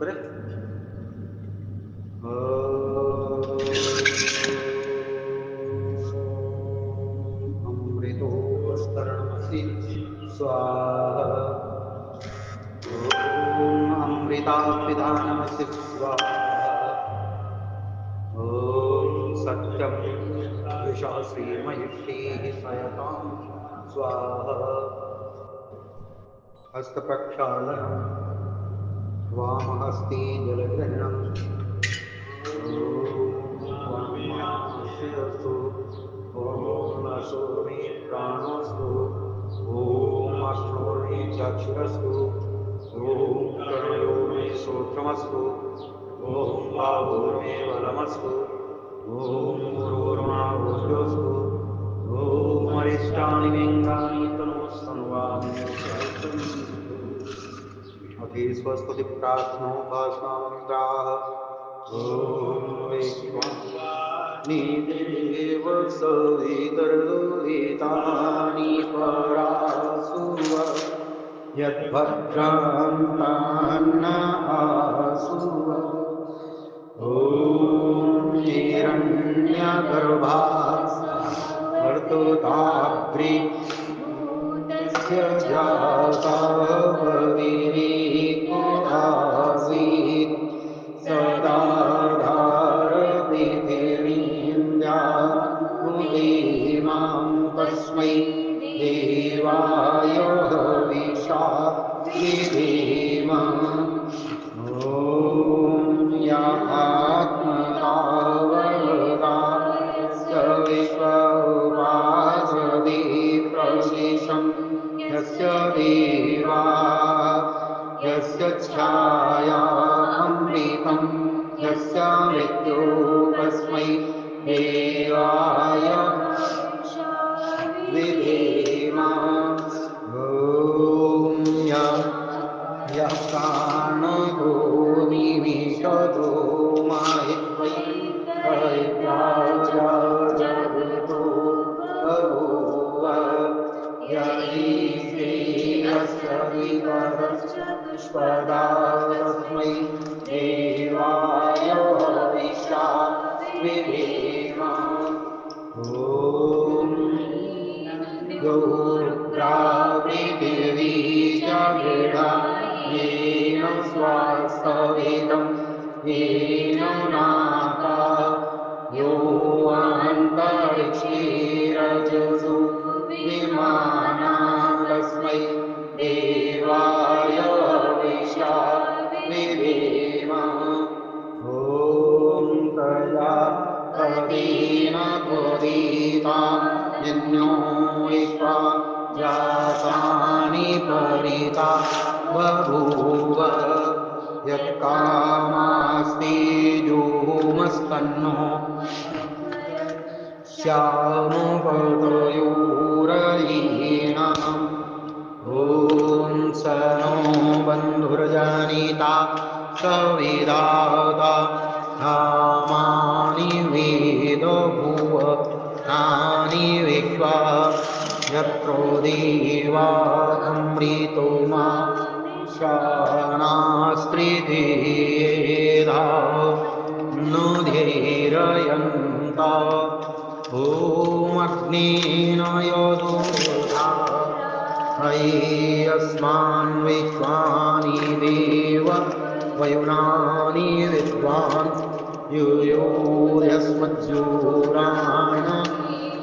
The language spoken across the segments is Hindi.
करे अमृतो स्तरणमसि स्वाहा ॐ अमृतापिधानमसि स्वाहा ॐ सत्यं विषा श्रीमयुष्टिः सयतां स्वाहा हस्तप्रक्षालनं वामहस्ते जलग्रहणम् ॐ अशोर्मे प्राणोऽस्तु ॐ अश्नोर्मे चक्षुरस्तु ॐ कर्णयो मे श्रोत्रमस्तु ॐ बाहुर्मे बलमस्तु ॐ गुरुर्मा भोजोऽस्तु ॐ अरिष्टानि लिङ्गानि तनोस्तनुवानि अति स्वस्ति प्रार्थनोपासनामन्त्राः ॐ वैश्वानि देव सवितर्दुहितानि परासुव यद्भद्रान्तान्न आसुव ॐ हिरण्यगर्भा वर्तुताग्रे भूतस्य जाता भवेरेको आसीत् सदा धारपृथिवीन्द्याहुदेमां तस्मै देवाय हविषा विधेम ॐ या आत्मनावता स विश्वोपासदे प्रशिशं यस्य देवा यस्य छाया अमृतं यस्य मृत्यो तस्मै देवाय विधेम ॐ यः प्राणो निमिषतो माहित्वैर्जगतो बभूव य ईश्वरस्य विपदश्चतुष्पदा तस्मै देवाय हविषा विधेम ॐ गौरुग्रावृथिवी च दृढा येन स्वास्तवेदं येन नाका यो अन्तरिक्षे रजसो विमाना तस्मै देवाय हविषा विधेम ॐ तया तदेन त्वदितां यज्ञो विश्वा जातानि परिता बभूव यत्कामास्ते जोमस्तन्नो श्यामोपतयोरयीणाम् ॐ स नो बन्धुर्जनिता सविधाता धामानि वेदो भुव तानि विश्वा यत्रो देवा अमृतो मा शानास्त्रिधेधा नुधीरयन्त ॐ अग्नेन यदुधा अस्मान् विश्वानि देव वयुनानि विद्वान् यूयोर्यस्मज्जोराण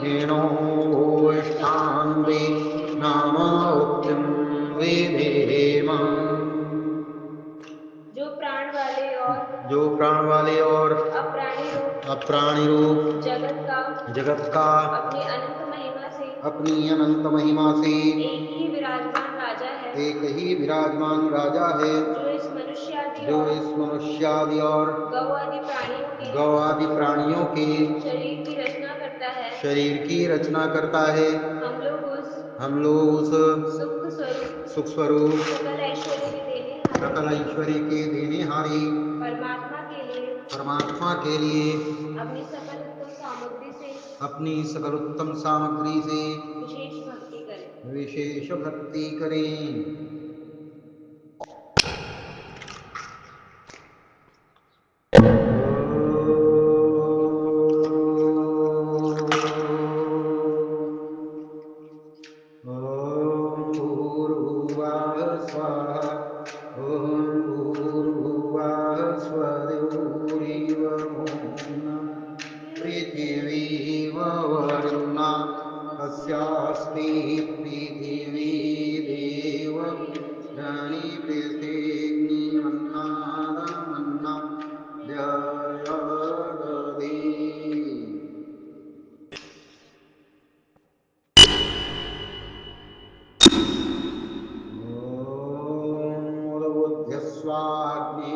हेणोष्ठान्वे नाम उक्तिं विधेम जो प्राण वाले और अप्राणी रूप जगत का अपनी अनंत महिमा से एक ही विराजमान राजा है जो इस मनुष्यादि और गौ आदि प्राणियों के शरीर की रचना करता है। हम लोग उस सुख स्वरूप सकल ऐश्वर्य के देने हारी परमात्मा के लिए अपनी सकल उत्तम सामग्री से विशेष भक्ति करें। वरुण पृथिवी वरुणा तस्यास्ति पृथिवी देव जनि पृथिग्निमन्नादमन्ना जयदधि स्वाग्ने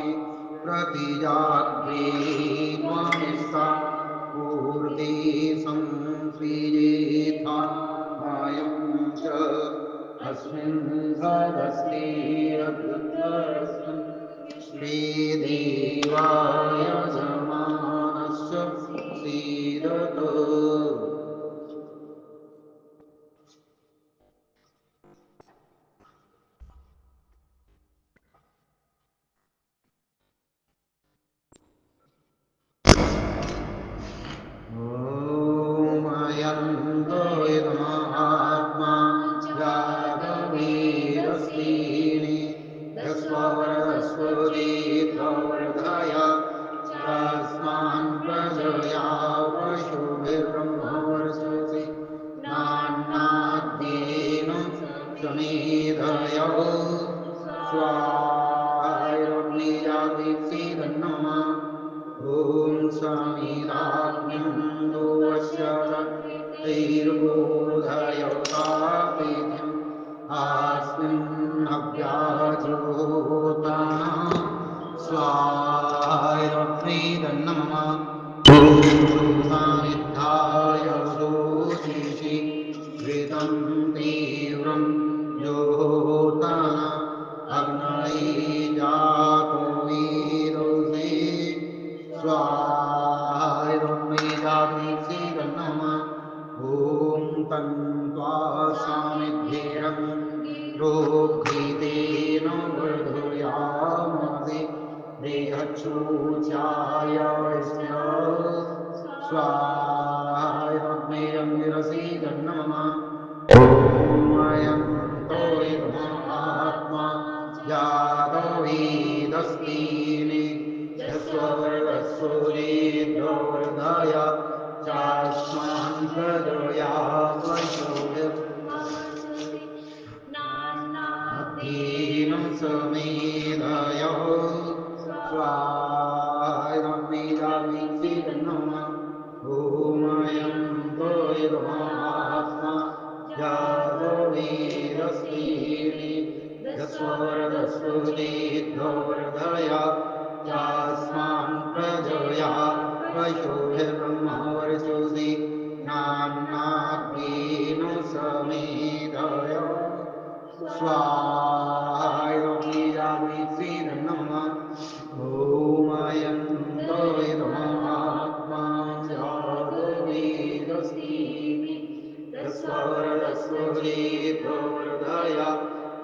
प्रतिजाग्रीन्वामिस्ता पूर्ति संसृजेथा वयं च अस्मिन् सदस्तिरभृतस्मिन् श्रीदेवाय जमानस्य सीदत यन्तो इदमात्मा जातवेदस्तीनि यस्वरदस्वदीर्घवर्धय तस्मान् प्रजया पशुभिर्ब्रह्मवर्चसि नान्नाद्येन समेधयो स्वाहायरग्निजावीप्सिदन्नमा ॐ समिदाग्निं दोवश्यतैर्बोधयतापितिम् अस्मिन्नव्याजोताना स्वाहायरग्निदन्नमम ॐ सुसामिद्धाय दोषिषि घृतं तीव्रं जोताना अग्नये जातो वीरोषे स्वाहायरग्निजावीप्सिदन्नमा ॐ तन्त्वा सामिद्भिरङ्गिरोघृतेन वर्धयामसि देहच्छोचायस्य स्वाहायरग्निरङ्गिरसीदन्नमा ॐ अयन्तो इदमात्मा जातो वेदस्तीनि यस्वरदस्वरीद्रवर्धय चास्मान् प्रजया पशुभिर्मवर्चसि नान्नाद्येन समेधयः स्वाहायरग्निजावीप्सिदन्नमा ॐ अयन्तो इदमात्मा जातो वेदस्तीनि यस्वरदस्वदीर्घवर्धय चास्मान् प्रजया पशुभिर्ब्रह्मवर्चसि नान्नाद्येन समेधय स्वाहायरग्निजावीप्सिदन्नमा ॐ अयन्तो इदमात्मा जातो वेदस्तीनि यस्वरदस्वदीर्घवर्धय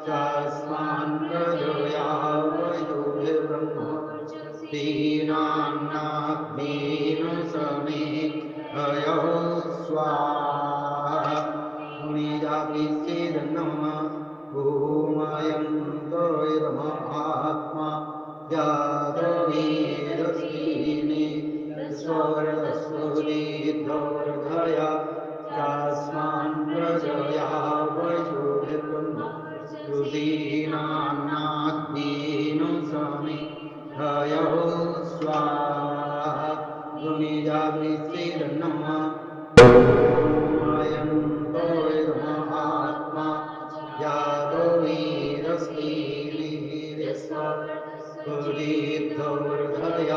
तस्मान् प्रजया पशुभिर्ब्रह्मवर्चसि दीनान्नाद्येन समेधयो स्वाहा गुणिजावीप्सिदन्नमा ॐ अयन्तो इदमात्मा जातो वेदस्तीनि यस्वरदस्वदीर्घवर्धय तस्मान् प्रजया पशुभिर्ब्रह्मवर्चसीनान्नाद्येन समेधयो स्वाहा गुणिजावीप्सिदन्नमा ॐ अयन्तो इदमात्मा जातो वेदस्तीनि यस्वरदस्वदीर्घवर्धय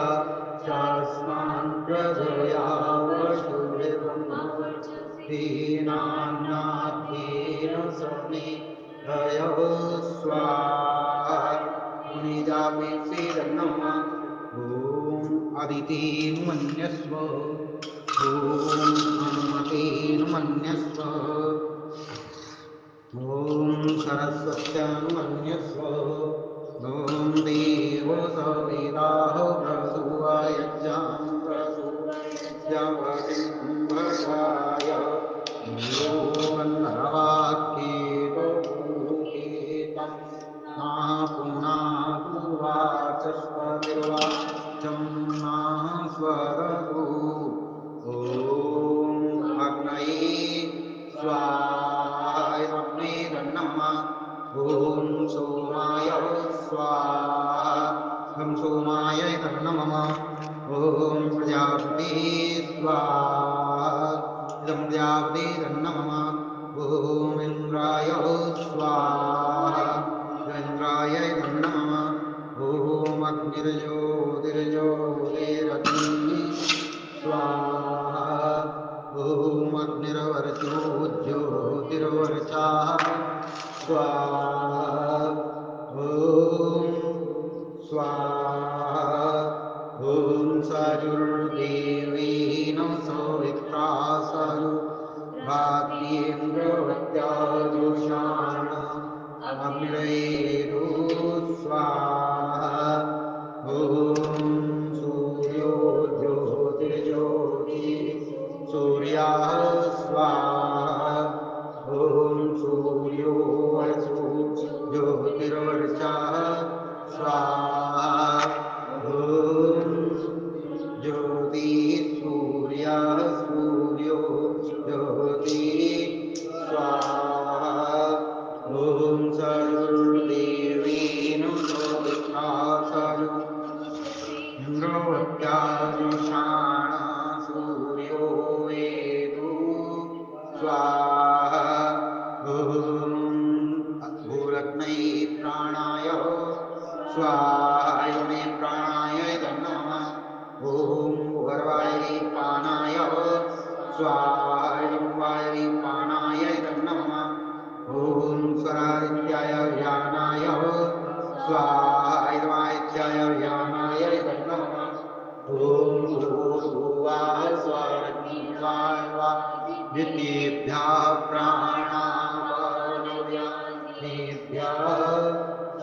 तस्मान् प्रजया पशुभिर्ब्रह्मवर्चसि नान्नाद्येन समेधयो स्वाहा गुणिजावीप्सिदन्नमा ॐ अदितेनुमन्यस्व ॐ अनुमतेनुमन्यस्व ॐ सरस्वत्यानुमन्यस्व ॐ देवो सविताः प्रसूवयज्ञां प्रसूवयज्ञपतिं भजाय यो गन्धर्वाक्केतो पूकेतं नाः पुनातु वाचस्पतिर्वाचं नाः स्वदतु ॐ अग्नये स्वाहाग्नेर्नमः ॐ सोमाय स्वाहा ॐ सोमाय नमः ॐ प्रजापते स्वाहा इदं प्रजापतिर्नमः ॐ इन्द्राय स्वाहा इन्द्राय नमः ॐ अग्निर्ज्योतिर्ज्योतिरग्निः स्वाहा ॐ अग्निर्वर्चोज्योतिर्वर्चाः स्वाहा ॐ स्वाहा ॐ सजुर्देवेन सवित्रा सजु भात्येन्द्रवत्याजुषाण अग्निरेदु स्वाहा ॐ सूर्यो ज्योतिर्ज्योतिः सूर्याः स्वाहा ॐ सूर्यो वसु ज्योतिर्वर्चः स्वाहा ॐ ज्योतिः सूर्यः सूर्यो ज्योतिः स्वाहा ॐ सजुर्देवेन सवित्रा सजु इन्द्रवत्याजुषाण सूर्यो वेदु स्वाहा ॐ भूरग्नै प्राणाय स्वाहा मे प्राणाय नमः ॐ भूर्वायुपानाय स्वाहा वायुपानाय नमः ॐ स्वरादित्याय व्यानाय स्वाहा व्यानाय नमः ॐ भूर्भुवः स्वर्णिवायुभ्यः प्राणापानव्यानेभ्यः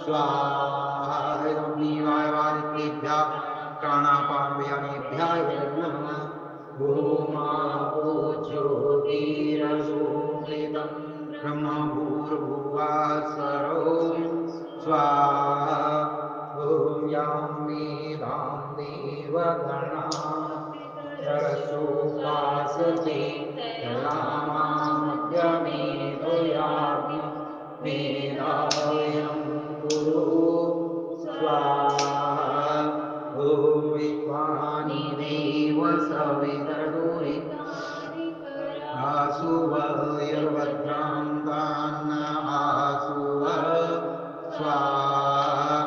स्वाहा वायुवादित्येभ्यः प्राणापानव्यानेभ्यः नमः ॐ आपो ज्योतिरसोमृतं ब्रह्म भूर्भुवः स्वरों स्वाहा ॐ यां वेदां देवगणा सरसोपासते तयामामद्यमेधयाज्ञ मेधायं कुरु स्वाहा ॐ विद्वानि देव सवितरुरि आसुवयर्भद्रां तान्नमासुव स्वाहा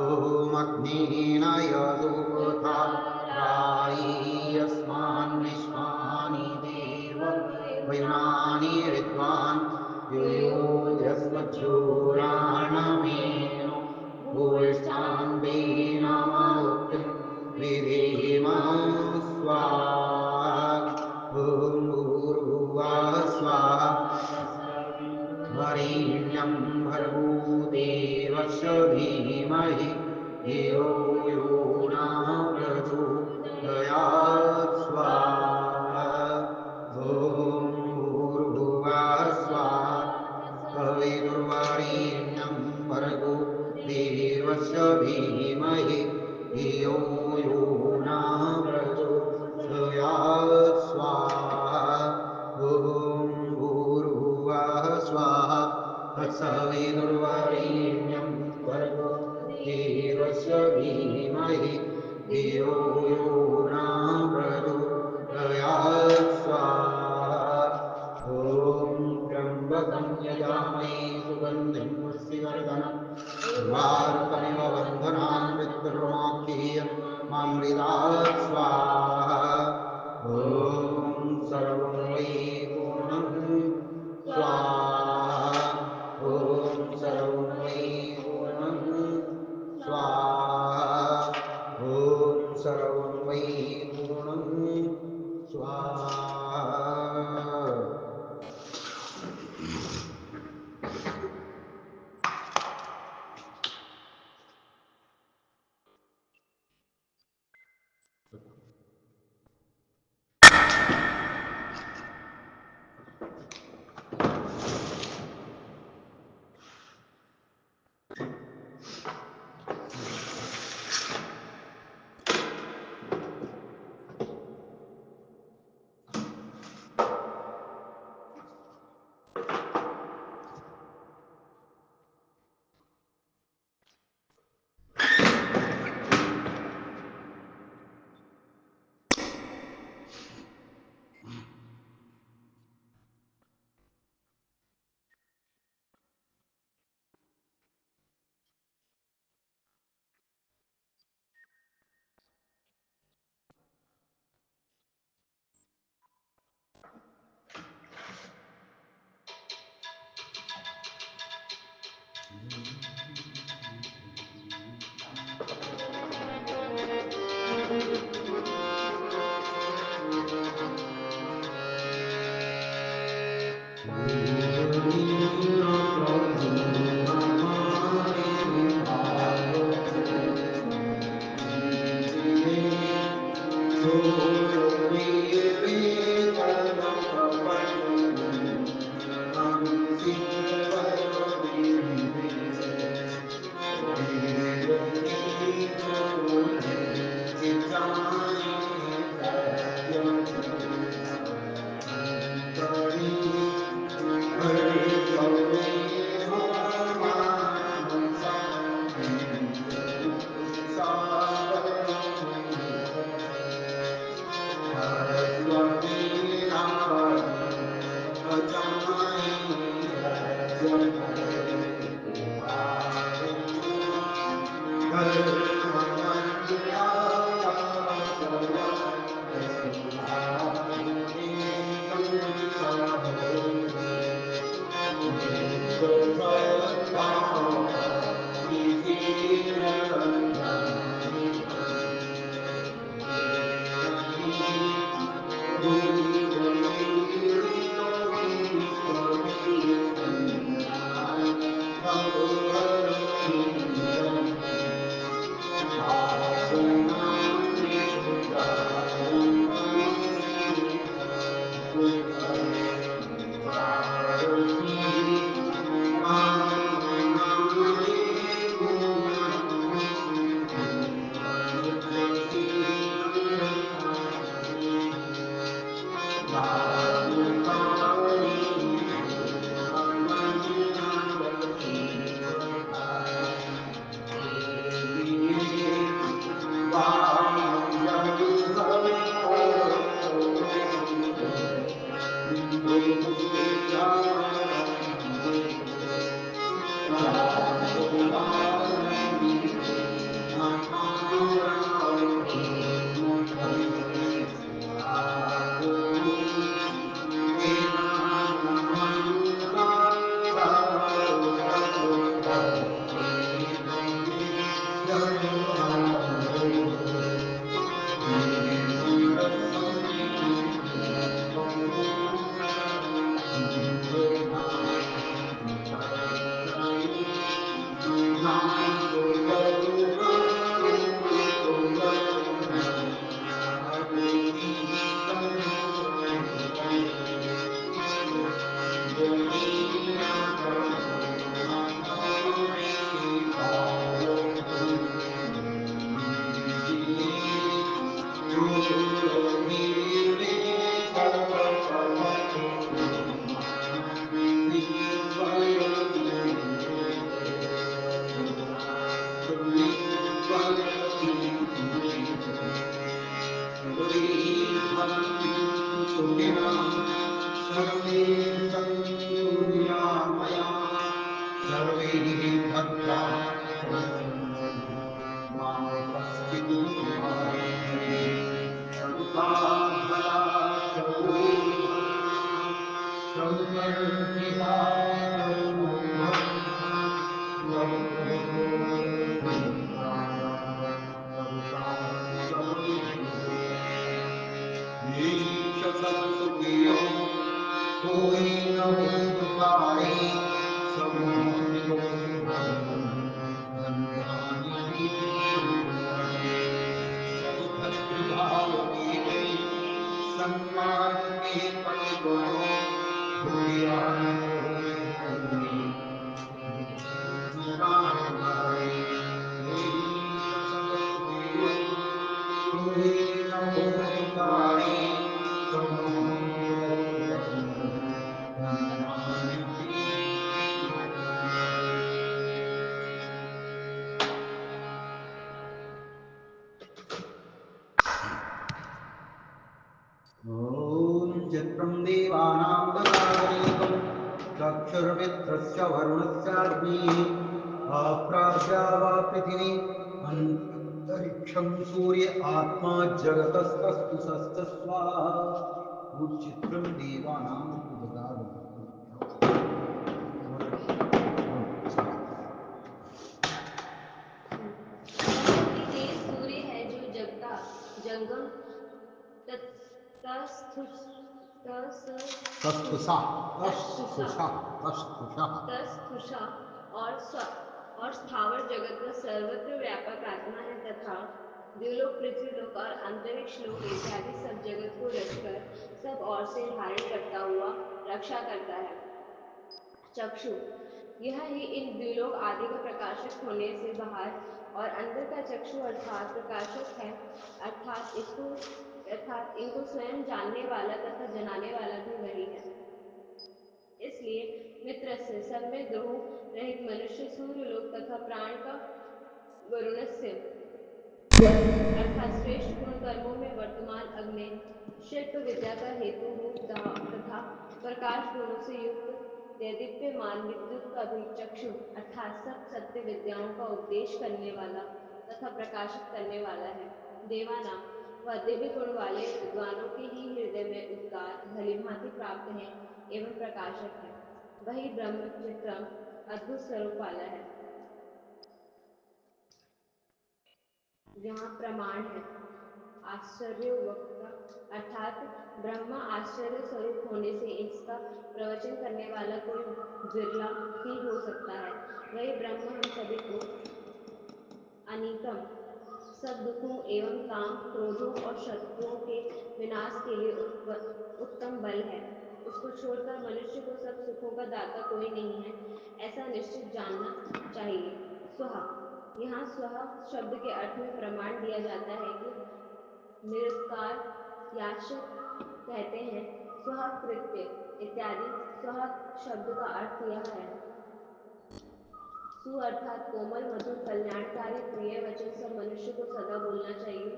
ॐ अग्निना यदुपथा रायस्मान् विश्वानि देव वयुनानि विद्वान् योजस्मज्जोराणमेनो भूयिष्ठान् वेनमवृत्तिं विधेम स्वाहा ॐ भूर्भुवः स्वाहा वरेण्यं भर्गो देवस्य धीमहि धियो यो नः प्रचोदयात् स्वाहा ॐ भूर्भुवः स्वाहा सवितुर्वरेण्यं भर्गो देवस्य धीमहि धियो यो नः प्रचोदयात् चक्षुर्मित्रस्य वरुणस्याग्निः अप्राज्या वा पृथिवी अंतरिक्षं सूर्य आत्मा जगतस्तस्तु सस्त स्वाहा चित्रं देवानां ददामि। तेज सूर्य है जो जगता जंगम तस्थुषा तस्थुषा तस्थुषा तस्थुषा और स्थावर जगत का सर्वत्र व्यापक आत्मा है तथा द्युलोक, पृथ्वीलोक और अंतरिक्ष लोक इत्यादि सब जगत को रचकर सब ओर से धारण करता हुआ रक्षा करता है। चक्षु, यह ही इन द्युलोक आदि का प्रकाशक होने से बाहर और अंदर का चक्षु अर्थात प्रकाशक है, अर्थात इनको स्वयं जानने वाला तथा जनाने वाला भी वही है। इसलिए मित्र से सब में द्रोह रहित मनुष्य सूर्य लोक तथा प्राण का वरुणस्य अर्थात श्रेष्ठ गुण कर्मों में वर्तमान अग्नि शिल्प विद्या का हेतु रूप तथा प्रकाश गुणों से युक्त देदीप्यमान विद्युत का भी चक्षु अर्थात सब सत्य विद्याओं का उपदेश करने वाला तथा प्रकाशित करने वाला है। देवानाम वह दिव्य गुण वाले विद्वानों के ही हृदय में उद्गार भली भांति प्राप्त है एवं प्रकाशक है। वही ब्रह्म चित्रम अद्भुत स्वरूप वाला है। यहाँ प्रमाण है आश्चर्य वक्ता अर्थात ब्रह्मा आश्चर्य स्वरूप होने से इसका प्रवचन करने वाला कोई विरला ही हो सकता है। वही ब्रह्म हम सभी को अनीकम सब दुखों एवं काम क्रोधों और शत्रुओं के विनाश के लिए उत्तम बल है। उसको छोड़कर मनुष्य को सब सुखों का दाता कोई नहीं है, ऐसा निश्चित जानना चाहिए। स्वहा, यहाँ स्वहा शब्द के अर्थ में प्रमाण दिया जाता है कि निरुक्कार याशक कहते हैं स्वह कृत्य इत्यादि। स्वह शब्द का अर्थ यह है सु अर्थात कोमल मधुर कल्याणकारी प्रिय वचन सब मनुष्य को सदा बोलना चाहिए।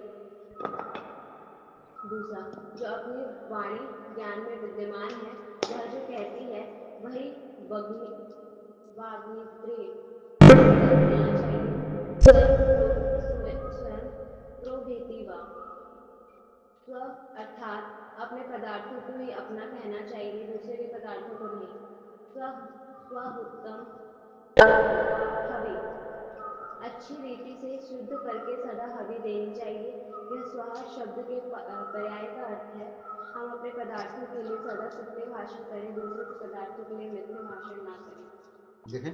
दूसरा, जो अपनी वाणी ज्ञान में विद्यमान है, वह जो कहती है वही वाग्मित्री सदा बोलना चाहिए। स्वयं प्रोभेति वा स्व अर्थात अपने पदार्थों को ही अपना कहना चाहिए, दूसरे के पदार्थों को नहीं। स्व स्वहुतम हवि अच्छी रीति से शुद्ध करके सदा हवि देनी चाहिए। यह स्व शब्द के पर्याय का अर्थ है। हम अपने पदार्थों के लिए सदा सत्य भाषण करें, दूसरों के पदार्थों के लिए मिथ्या भाषण ना करें। देखें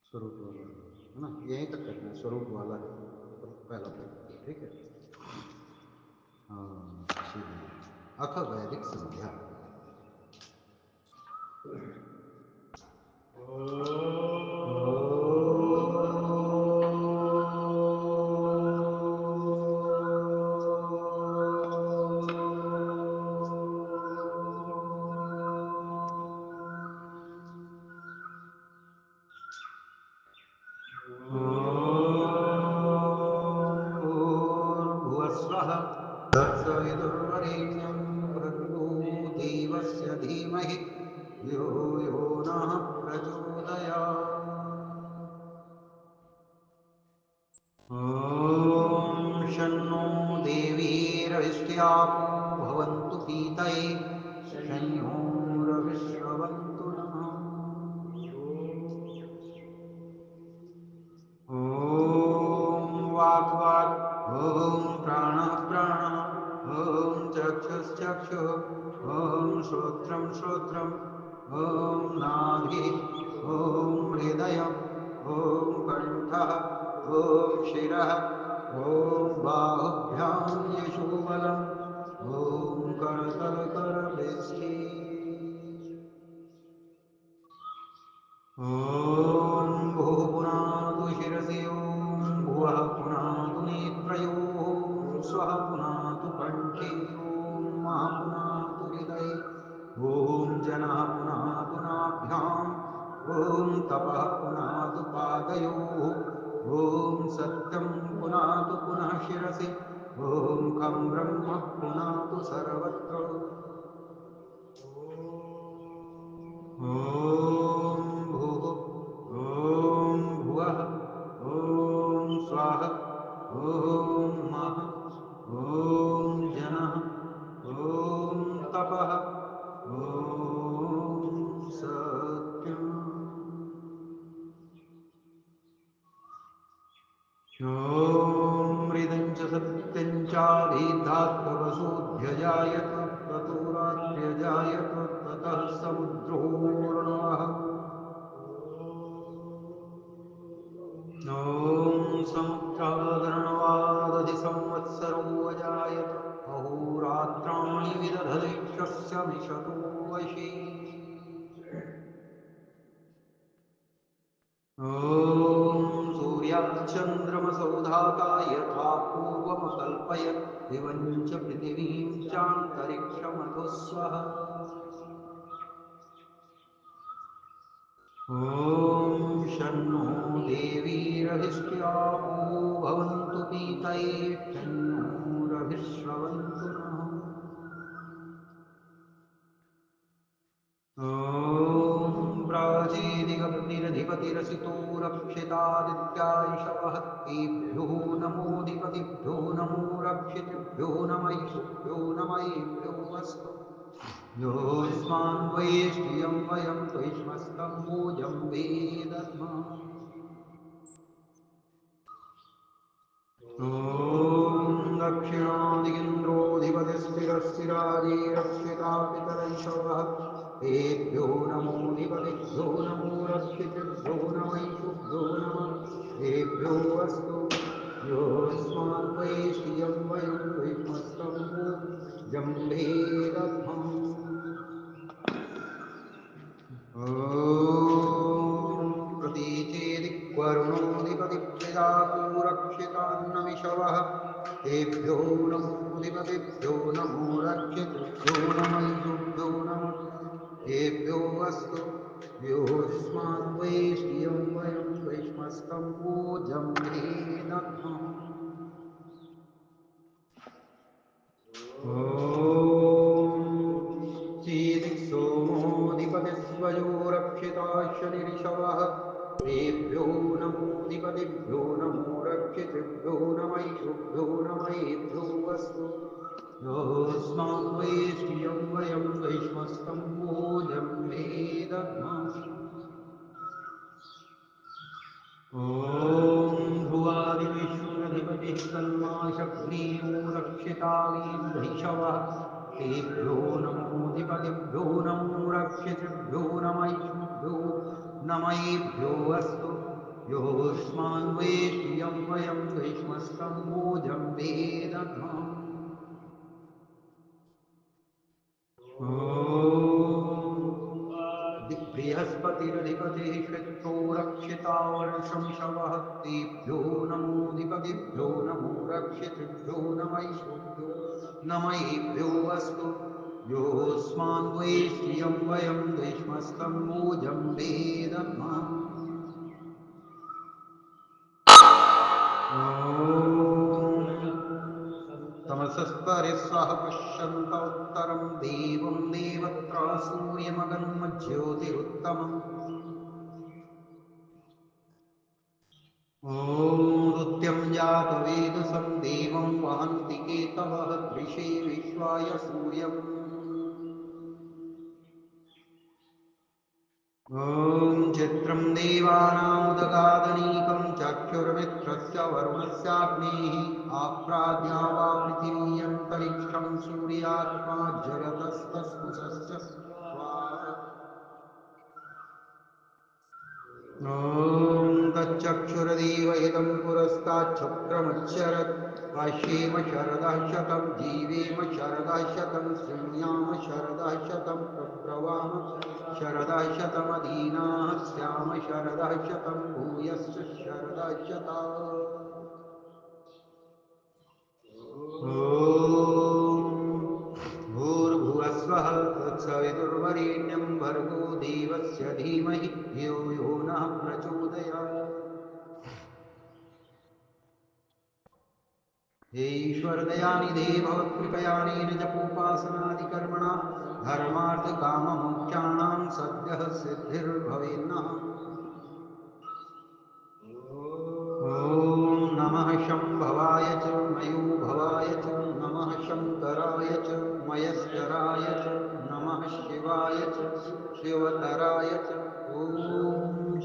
स्वरूप वाला है ना, यहीं तक करना है, स्वरूप वाला है पहला प्रयोग, ठीक है। हाँ चलिए, अथ वैदिक संध्या। भूर्भुवस्वः तत्सवितुर्वरेण्यं भर्गो देवस्य धीमहि धियो यो नः प्रचोदयात्। ॐ शन्नो देवीरविष्ट्यापो भवन्तु पीतये शन्यो रविश्रवन्तु नः। ॐ वाक् वाक्, ॐ प्राणः प्राणः, ॐ चक्षुश्चक्षुः, ॐ श्रोत्रं श्रोत्रम्, ॐ नाभिः, ॐ हृदयम्, ॐ कण्ठः, ॐ शिरः, ॐ बाहुभ्यां यशोबलम्, ॐ करतलकरपृष्ठे। ॐ भुः पुनातु शिरसि, ॐ भुवः पुनातु नेत्रयोः, ॐ स्वः पुनातु कण्ठे, ॐ महः पुनातु हृदये, ॐ जनः पुनातु नाभ्याम्, ॐ तपः पुनातु पादयोः, ॐ सत्यं पुनातु पुनः शिरसि, ॐ खं ब्रह्म पुनातु सर्वत्र। ॐ भुः, ॐ भुवः, ॐ स्वः, ॐ महः, ॐ जनः, ॐ तपः, ॐ सत्यम्। ॐ मृदं च सत्यं चाभिधात्तवसोऽध्यजायत ततो रात्र्यजायत ततः समुद्रोर्णवः। ॐ समुद्रादर्णवादधि संवत्सरो अजायत अहोरात्राणि विदधति मिषतो वशी। ॐ सूर्याश्चन्द्रमसौ धाता यथा पूर्वमकल्पयत् दिवं च पृथिवीं चान्तरिक्षमधु स्वः। ॐ शन्नो देवीरधिष्ठिरावो भवन्तु पीतये शन्नो रभिश्रवन्तु नः। ॐ प्राचीदिगग्निरधिपतिरसितो रक्षितादित्यायिषवः तेभ्यो नमोऽधिपतिभ्यो नमो रक्षितृभ्यो नमैषुभ्यो नमयेभ्यो अस्तु। योऽस्मान् वैष्टियं वयं द्वैष्मस्तं भोजं वेदध्मः। ॐ दक्षिणादिगिन्द्रोऽधिपतिस्थिरस्थिराजे रक्षिता पितरैषवः तेभ्यो नमोऽधिपतिभ्यो नमो रक्षितृभ्यो नमैषुभ्यो नमः तेभ्यो अस्तु। योऽस्मान् वैष्टियं वयं द्वैष्मस्तं भोजं वेदध्मः। ॐ प्रतीचेदिक्वरुणोऽधिपतिभ्यदाको रक्षितान्नमिषवः तेभ्यो नमोऽधिपतिभ्यो नमो रक्षितृभ्यो नमैषुभ्यो नमः तेभ्यो अस्तु। योऽस्मान् वैष्टियं वयं वैष्मस्तं भोजं भेदध्मः। ॐ सीदिक्सोमोऽधिपतिस्वयो रक्षिता शनिरिषवः तेभ्यो नमोऽधिपतिभ्यो नमो रक्षितृभ्यो नमैषुभ्यो नमयेभ्यो अस्तु। योऽस्मान् वैष्टियं वयं वैष्मस्तं भोजं वेदध्मः। ॐ ध्रुवादिविष्णुरधिपतिः कल्माषग्रीवो रक्षिता वीर्धैषवः तेभ्यो नमोऽधिपतिभ्यो नमो रक्षितृभ्यो नमैषुभ्यो नमयेभ्यो अस्तु। योऽस्मान् वैष्टियं वयं वैष्मस्तं भोजं वेदध्मः। बृहस्पतिरधिपतिः श्वेत्रो रक्षिता वर्षं शवः तेभ्यो नमोऽधिपतिभ्यो नमो रक्षितृभ्यो नमैषुभ्यो नमयेभ्यो अस्तु। योऽस्मान् वैष्टियं वयं वैष्मस्तं भोजं वेदध्मः। तमसस्परे स्वः पश्यन्त उत्तरं देवं देवत्र सूर्यमगन्मज्योतिरुत्तमम्। ॐ ऋत्यं जातवेदसं देवं वहन्ति केतवः दृशे विश्वाय सूर्यम्। ॐ चित्रं देवानामुदगादनीकं चक्षुर्मित्रस्य वरुणस्याग्नेः आप्राज्ञा वा पृथिवी अन्तरिक्षं सूर्यात्मा जगतस्तस्पुषश्च स्वाहा। ॐ तच्चक्षुरदेवहितं पुरस्ताच्छक्रमच्छरत् पश्येम शरदः शतं जीवेम शरदः शतं शृणुयाम शरदः शतं प्रब्रवाम शरदः शतमदीनाः स्याम शरदः शतं भूयश्च शरदः शतात्। ॐ भूर्भुवस्वः तत्सवितुर्वरेण्यं भर्गो देवस्य धीमहि धियो यो नः प्रचोदयात्। हे ईश्वरदयानिधे भवत्कृपयानेन जपोपासनादिकर्मणा धर्मार्थकाममोक्षाणां सद्यः सिद्धिर्भवेन्नः। ॐ नमः शम्भवाय च मयोभवाय च नमः शङ्कराय च मयस्कराय च नमः शिवाय च शिवतराय च। ॐ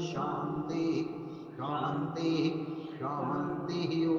शान्तिः शान्तिः शान्तिः। ॐ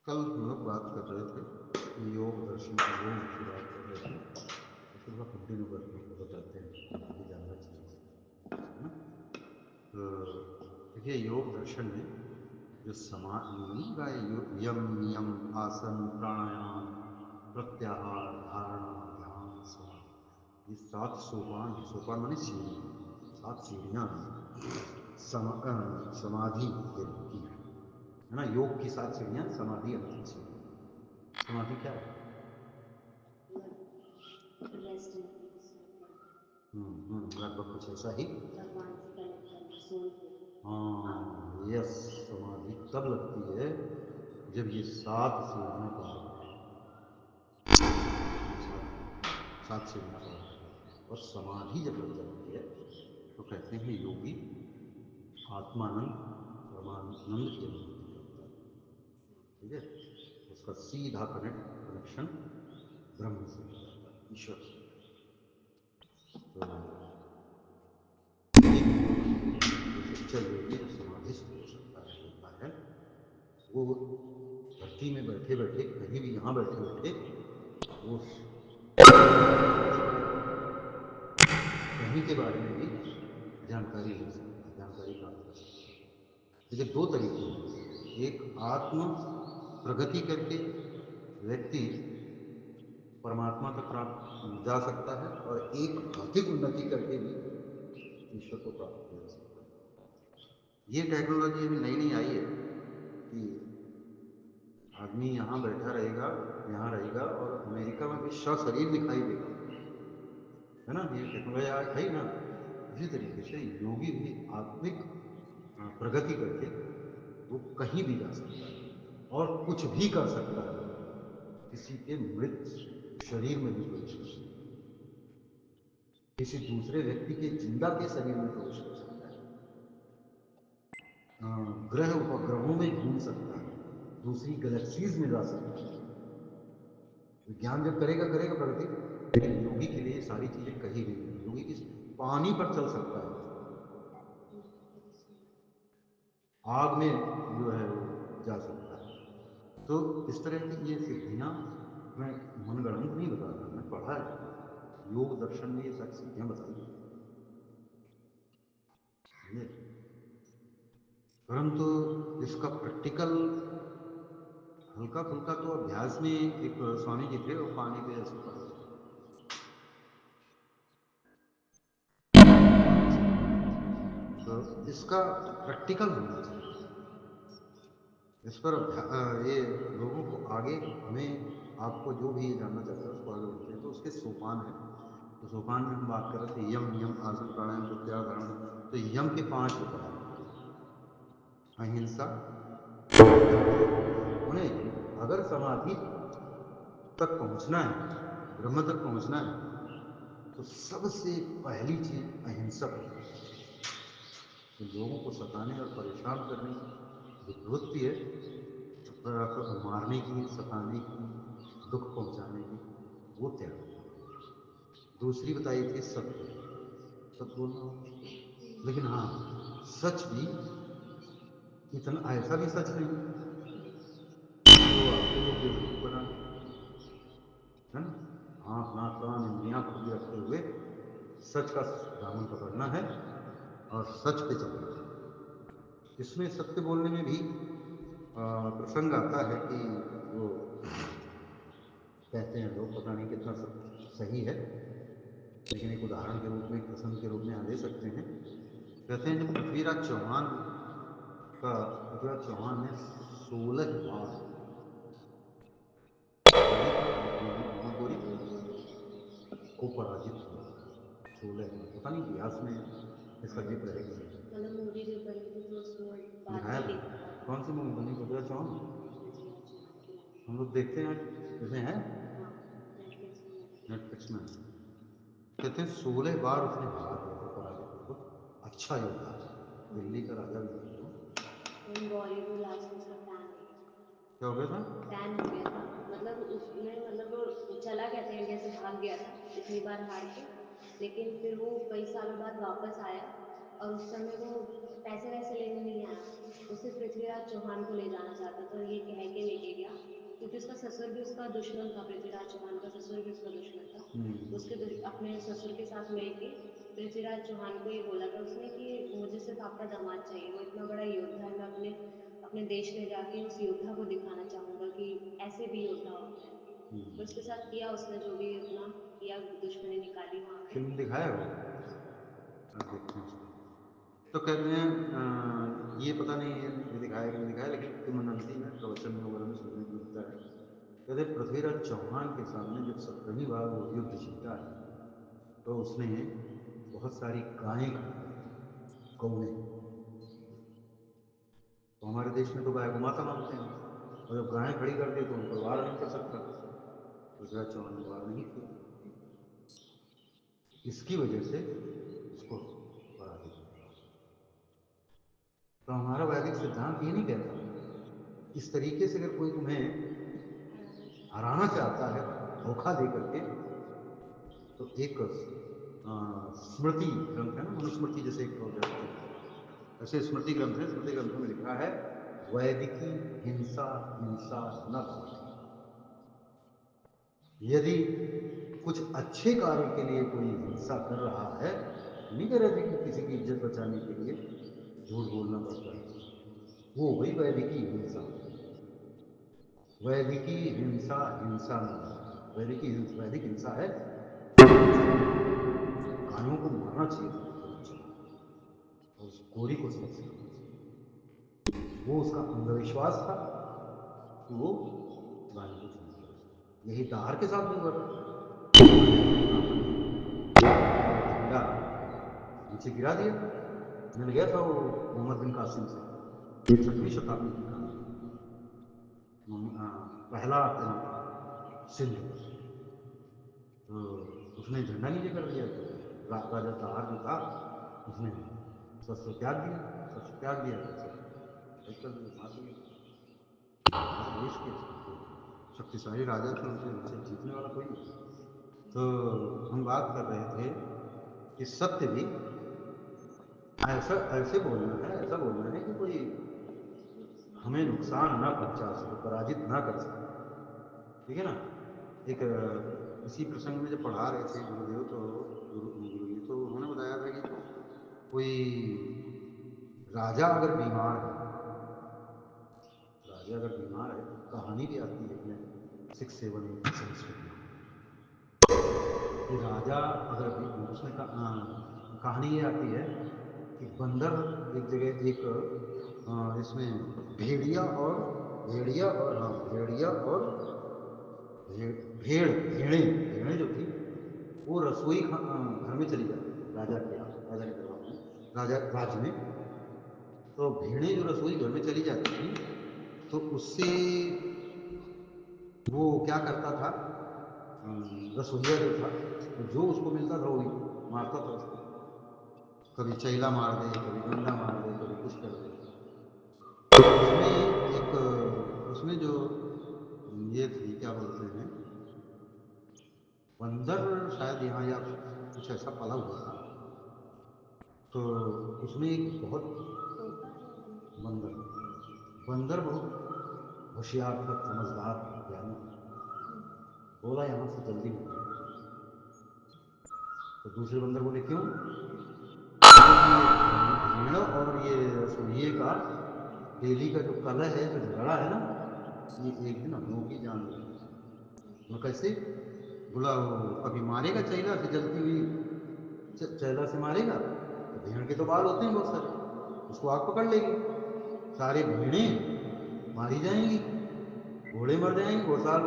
कल हम लोग बात कर रहे थे, योग दर्शन योग की बात कर रहे थे, तो थोड़ा कंटिन्यू करते हैं, फॉलो करते हैं, जो भी जानना चाहिए, है ना। तो देखिए, योग दर्शन में जो नहीं रहा है, यम नियम आसन प्राणायाम प्रत्याहार धारणा ध्यान समाधि, ये 7 सोपान है। सोपान माने सीढ़ी, 7 सीढ़ियां हैं ये समाधि के की है ना। योग की 7 सीढ़ियां, समाधि अंतिम सीढ़ी है। समाधि क्या है? रेस्ट में फोकस, लगभग कुछ ऐसा ही। भगवान से कनेक्ट करना, सोल को। हाँ यस, समाधि तब लगती है जब ये 7 सीढ़ियां पार कर लेते हैं। ये 7 सीढ़ियां पार कर लेते हैं, और समाधि जब लग जाती है तो कहते हैं योगी आत्मानंद परमानंद की अनुभूति करता है। ठीक है, उसका सीधा कनेक्शन ब्रह्म से हो जाता है, ईश्वर से हो जाता है। तो एक योगी, जो सच्चा योगी, जो समाधिस्थ हो सकता है, होता है, वो धरती में बैठे बैठे, कहीं भी, यहाँ बैठे बैठे, वो पहुंच सकता है, कहीं के बारे में भी जानकारी ले सकता है, जानकारी प्राप्त कर सकता है। देखिए, 2 तरीके हैं। एक, आत्म प्रगति करके व्यक्ति परमात्मा तक प्राप्त जा सकता है, और एक भौतिक उन्नति करके भी ईश्वर को प्राप्त किया जा सकता है। ये टेक्नोलॉजी अभी नई नई आई है कि आदमी यहाँ बैठा रहेगा, यहाँ रहेगा, और अमेरिका में भी सशरीर दिखाई देगा उसको, है ना। ये टेक्नोलॉजी आई ना। इसी तरीके से योगी भी आत्मिक प्रगति करके वो कहीं भी जा सकता है, और कुछ भी कर सकता है। किसी के मृत शरीर में भी प्रवेश कर सकता है, किसी दूसरे व्यक्ति के जिंदा के शरीर में प्रवेश कर सकता है, ग्रह उपग्रहों में घूम सकता है, दूसरी गैलेक्सीज में जा सकता है। विज्ञान जब करेगा करेगा प्रगति, लेकिन योगी के लिए सारी चीजें कही गई हैं। योगी किस पानी पर चल सकता है, आग में जो है वो जा सकता है। तो इस तरह की ये सिद्धियां मैं मनगढ़ंत नहीं बता रहा, मैं पढ़ा है, योग दर्शन में ये सारी सिद्धियां बताई गई हैं। परंतु इसका प्रैक्टिकल हल्का फुल्का तो अभ्यास में, एक स्वामी जी थे, वो पानी पे ऐसे पड़े हुए थे, पानी से परे। तो इसका प्रैक्टिकल होना चाहिए। इस पर ये लोगों को आगे, हमें, आपको जो भी ये जानना चाहता है उसको आगे बढ़ते हैं। तो उसके सोपान है। तो सोपान में हम बात कर रहे थे, यम नियम आसन प्राणायाम प्रत्याहार धारणा। तो यम के 5 बताए हैं। अहिंसा, सत्य, माने अगर समाधि तक पहुंचना है, ब्रह्म तक पहुंचना है, तो सबसे पहली चीज अहिंसक होना चाहिए। तो लोगों को सताने और परेशान करने की जो प्रवृत्ति है, मारने की, सताने की, दुख पहुंचाने की, वो त्यागनी है। दूसरी बताई थी सत्य, सच बोलना होगा, लेकिन हाँ, सच भी इतना ऐसा भी सच नहीं जो आपको लोग बेवकूफ बना दे, है ना। आँख नाक कान इंद्रियां खुली रखते हुए सच का दामन पकड़ना है और सच पे चलना है। इसमें सत्य बोलने में भी प्रसंग आता है कि वो कहते हैं लोग, पता नहीं कितना सही है, लेकिन एक उदाहरण के रूप में, एक प्रसंग के रूप में यहाँ ले सकते हैं। कहते हैं जब पृथ्वीराज चौहान ने 16 बार गोरी थी, मोहम्मद गोरी को पराजित किया था। 16 बार, पता नहीं इतिहास में इसका जिक्र है कि नहीं। मतलब मूवी जब बनी थी तो उसमें बाद दिखाया में था। लिखा था। कौन सी मूवी बनी, पृथ्वीराज चौहान? पृथ्वीराज चौहान की मूवी हम लोग देखते हैं, इसमें है, हाँ, नेटफ्लिक्स में मूवी देखी। नेटफ्लिक्स में। कहते हैं 16 बार उसने हार गया था, पराजित, बहुत अच्छा योद्धा था, दिल्ली का राजा भी था वो। गौरी तो लास्ट में उसका फैन हो गया। क्या हो गया था? फैन हो गया था, मतलब उसमें, मतलब वो चला गया था, इंडिया से भाग गया था इतनी बार हार के। लेकिन फिर वो कई सालों बाद वापस आया, और उस समय वो पैसे वैसे लेने नहीं आया, वो सिर्फ पृथ्वीराज चौहान को ले जाना चाहता था, ये कह के लेके गया, क्योंकि उसका ससुर भी उसका दुश्मन था, पृथ्वीराज चौहान का ससुर भी उसका दुश्मन था। तो उसके अपने ससुर के साथ मिलके पृथ्वीराज चौहान को ये बोला था उसने कि मुझे सिर्फ आपका दामाद चाहिए, वो इतना बड़ा योद्धा है, मैं अपने अपने देश में जाके उस योद्धा को दिखाना चाहूंगा कि ऐसे भी योद्धा होते हैं। तो उसके साथ किया उसने जो भी अपना किया, दुश्मनी निकाली वहां पे। फिल्म दिखाया वो, देखते हैं उसको। तो कहते हैं ये पता नहीं है ये दिखाया कि नहीं दिखाया, लेकिन किंवदंती में प्रवचन में वगैरह में सुनने को मिलता है। कहते पृथ्वीराज चौहान के सामने जब 17वीं बार वो युद्ध जीता है, तो उसने बहुत सारी गायें खड़ी कर दी, गौएं। तो हमारे देश में तो गाय को माता मानते हैं, और जब गायें खड़ी कर दी तो उन पर वार नहीं कर सकता, पृथ्वीराज चौहान ने वार नहीं किया। इसकी वजह से उसको पराजित किया। तो हमारा वैदिक सिद्धांत ये नहीं कहता, इस तरीके से अगर कोई तुम्हें हराना चाहता है धोखा दे करके, तो एक स्मृति ग्रंथ है ना, मनुस्मृति जैसे एक ग्रंथ है, ऐसे स्मृति ग्रंथ है, स्मृति ग्रंथों में लिखा है वैदिकी हिंसा हिंसा न भवती। यदि कुछ अच्छे कार्य के लिए कोई हिंसा कर रहा है, नहीं कह रहे थे कि किसी की इज्जत बचाने के लिए झूठ बोलना पड़ता है, वो हो गई वैदिकी हिंसा। वैदिकी हिंसा हिंसा न भवती। वैदिक हिंसा है गायों को मारना। गायों को मारना चाहिए था पृथ्वीराज चौहान को, और उस गोरी को सबक सिखाना चाहिए। वो उसका अंधविश्वास था कि वो गायों को छूने लगा। यही दाहर के साथ भी हुआ था। दाहर ने अपना अपना झंडा नीचे गिरा दिया। मिल गया था वो मोहम्मद बिन कासिम से, 63वीं शताब्दी की कहानी है। पहला आक्रमण था सिंध पर, तो उसने झंडा नीचे कर दिया। तो राजा दाहर जो था, उसने शस्त्र त्याग दिया। शस्त्र त्याग दिया तो सब युद्ध कर दिया, मार दिया। दाहर देश के सबसे शक्तिशाली राजा थे, उनसे उनसे जीतने वाला कोई नहीं था। तो हम बात कर रहे थे कि सत्य भी ऐसा ऐसे बोलना है, ऐसा बोलना है कि कोई हमें नुकसान ना पहुंचा सके, पराजित ना कर सके। ठीक है ना। एक इसी प्रसंग में जब पढ़ा रहे थे गुरुदेव, तो गुरु जी तो उन्होंने बताया था कि कोई राजा अगर बीमार है, राजा अगर बीमार है, कहानी भी आती है अपने 678 संस्कृति में कि राजा अगर भी उसमें कहानी ये आती है कि बंदर एक जगह एक इसमें भेड़िया और भेड़े भेड़े जो थी, वो रसोई घर में चली जाती थी राजा के यहाँ, राजा के दरबार में, राजा राज्य में। तो भेड़ें जो रसोई घर में चली जाती थी, तो उससे वो क्या करता था, रसोईया जो था, वो जो उसको मिलता था वही मारता था उसको। कभी चैला मार दे, कभी गंडा मार दे, कभी कुछ कर दे। तो उसमें एक उसमें जो ये थी, क्या बोलते हैं, बंदर शायद यहाँ या कुछ ऐसा पला हुआ था। तो उसमें एक बहुत बंदर बंदर बहुत होशियार था, समझदार था, ज्ञानी था। बोला यहाँ से जल्दी निकलो। तो दूसरे बंदर बोले क्यों? बोले कि ये भेड़ और ये रसोइये का डेली का जो कलह है, जो झगड़ा है ना, ये एक दिन हम लोगों की जान ले लेगा। बोला कैसे? बोला वो कभी मारेगा चैला से जलती हुई, चैला से मारेगा तो भेड़ के तो बाल होते हैं बहुत सारे, उसको आग पकड़ लेगी, सारे भेड़े मारी जाएंगी, घोड़े मर जाएंगे, घोड़साल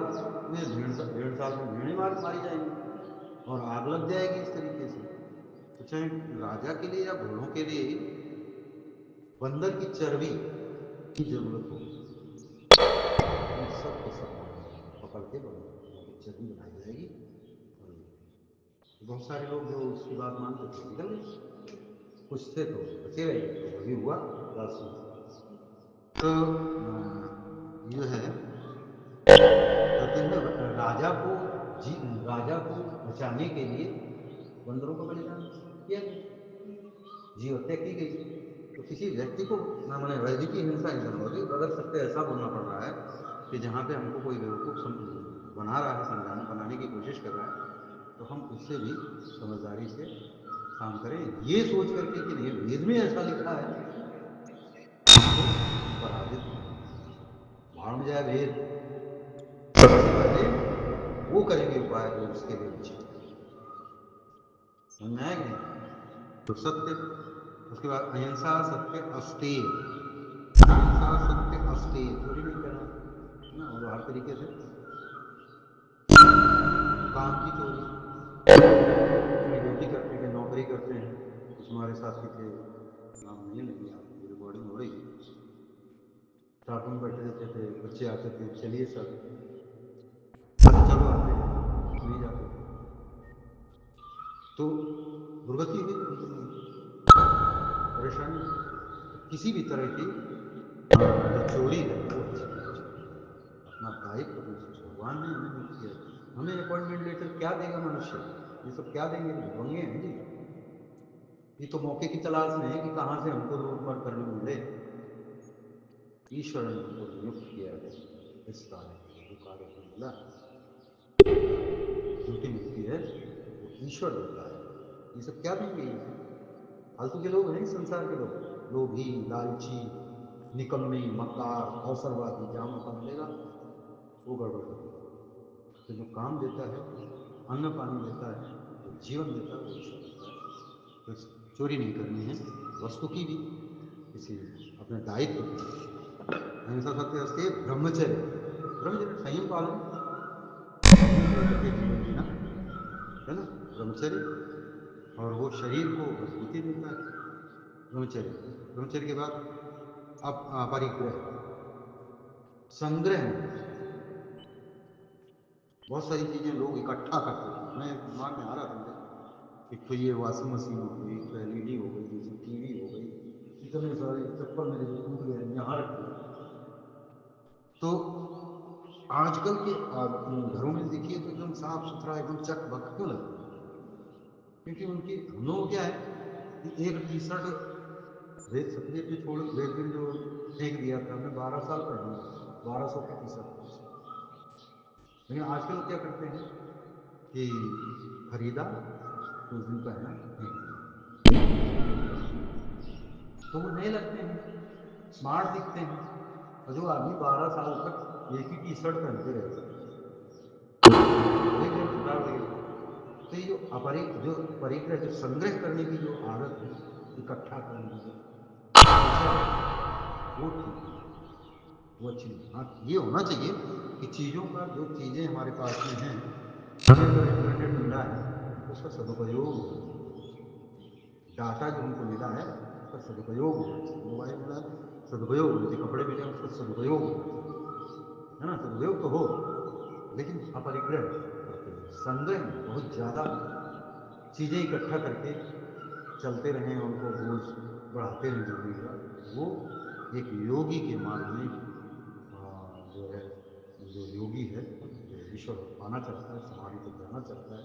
में भेड़ साल में भेड़े मारी जाएंगी, और आग लग जाएगी इस तरीके से। तो चाहे राजा के लिए या घोड़ों के लिए बंदर की चर्बी की जरूरत होगी, इन सबको सब मार डालेंगे, पकड़ के बंदरों की चर्बी बनाई जाएगी। और तो बहुत सारे लोग जो उसकी बात मानते थे वो निकल गए, कुछ थे तो बचे रह गए। तो वही हुआ लास्ट में। तो ये है, कहते हैं राजा को बचाने के लिए बंदरों का बलिदान किया गया, जीव हत्या की गई। तो किसी व्यक्ति को ना मैंने वैदिक की हिंसा इन दोनों होगी, अगर सत्य ऐसा बोलना पड़ रहा है कि जहाँ पे हमको कोई बेवकूफ़ बना रहा है, समझाने बनाने की कोशिश कर रहा है, तो हम उससे भी समझदारी से काम करें, ये सोच करके कि नहीं वेद में ऐसा लिखा है, हमको पराजित नहीं करना है। भाड़ में जाए वेद, सबसे पहले वो करेंगे उपाय जो उसके लिए उचित है। समझ में आया कि नहीं? तो सत्य, उसके बाद अहिंसा सत्य अस्तेय, अहिंसा सत्य अस्तेय, चोरी नहीं करना है ना, और हर तरीके से काम की चोरी, कहीं ड्यूटी करते हैं, कहीं नौकरी करते हैं, कुछ हमारे साथी थे, नाम नहीं लेंगे, आपकी रिकॉर्डिंग हो रही है, स्टाफ रूम बैठे रहते थे, बच्चे आते थे, चलिए सर, अच्छा चलो आते हैं, नहीं जाते थे, तो दुर्गति हुई उन दिनों में, परेशानी हुई। तो किसी भी तरह की जो चोरी है वो अच्छी नहीं है, चोरी नहीं है, अपना दायित्व अपने, भगवान ने हमें नियुक्त किया है, हमें अपॉइंटमेंट लेटर क्या देगा मनुष्य, ये सब क्या देंगे, तो भिकमंगे हैं जी, ये तो मौके की तलाश में है कि कहाँ से हमको लूट मार करने को मिले। ईश्वर ने हमको नियुक्त किया है इस कार्य के लिए, जो कार्य हमें मिला है, जो ड्यूटी मिलती है वो ईश्वर देता है। ये सब क्या देंगे, ये सब फालतू के लोग हैं इस संसार के लोग, लोभी लालची निकम्मे मक्कार अवसरवादी, जहाँ मौका मिलेगा वो गड़बड़ कर देंगे। तो जो काम देता है, अन्न पानी देता है, जो जीवन देता है वो ईश्वर देता है। तो चोरी नहीं करनी है, वस्तु की भी, किसी अपने दायित्व की भी। अहिंसा सत्य अस्तेय ब्रह्मचर्य, ब्रह्मचर्य संयम पालन, संयम रह करके जीवन जीना है ना, ब्रह्मचर्य, और वो शरीर को मजबूती देता है ब्रह्मचर्य। ब्रह्मचर्य के बाद अब परिग्रह, संग्रह नहीं करना। बहुत सारी चीजें लोग इकट्ठा करते थे, मैं दिमाग में आ रहा था मेरे, एक तो ये वॉशिंग मशीन हो गई, एक तो एलईडी हो गई, दूसरी टीवी हो गई, इतने सारे चप्पल मेरे जो टूट गए यहाँ रख दिया। तो आजकल के घरों में देखिए तो एकदम साफ सुथरा, एकदम चक बक क्यों लगता है, क्योंकि उनकी, हम लोगों को क्या है कि एक टी शर्ट सतबीर ने छोड़, रेलवे ने जो फेंक दिया था, हमने 12 साल पहनी है, 1200 की टी शर्ट थी। लेकिन आज के लोग क्या करते हैं कि खरीदा, कुछ दिन पहना, फेंक दिया, तो वो नए लगते हैं, स्मार्ट दिखते हैं। और जो आदमी 12 साल तक एक ही टी शर्ट पहनते रहेगा, वही बेरोजगार लगेगा। तो ये जो जो परिग्रह, जो संग्रह करने की जो आदत है, इकट्ठा करने की जो कल्चर है, वो ठीक नहीं है, वो अच्छी नहीं है। हाँ ये होना चाहिए कि चीज़ों का, जो चीज़ें हमारे पास में हैं, हमें अगर इंटरनेट मिला है तो उसका सदुपयोग होना चाहिए, डाटा जो हमको मिला है उसका सदुपयोग होना चाहिए, मोबाइल मिला है सदुपयोग होना चाहिए, कपड़े मिले हैं उसका सदुपयोग होना चाहिए, है ना, सदुपयोग तो हो, लेकिन अपरिग्रह करते हुए, संग्रह नहीं, बहुत ज़्यादा चीज़ें इकट्ठा करके चलते रहें, उनको बोझ बढ़ाते रहें ज़िंदगी का, वो एक योगी के मार्ग में, जो है, जो योगी है, जो ईश्वर को पाना चाहता है, समाधि तक जाना चाहता है,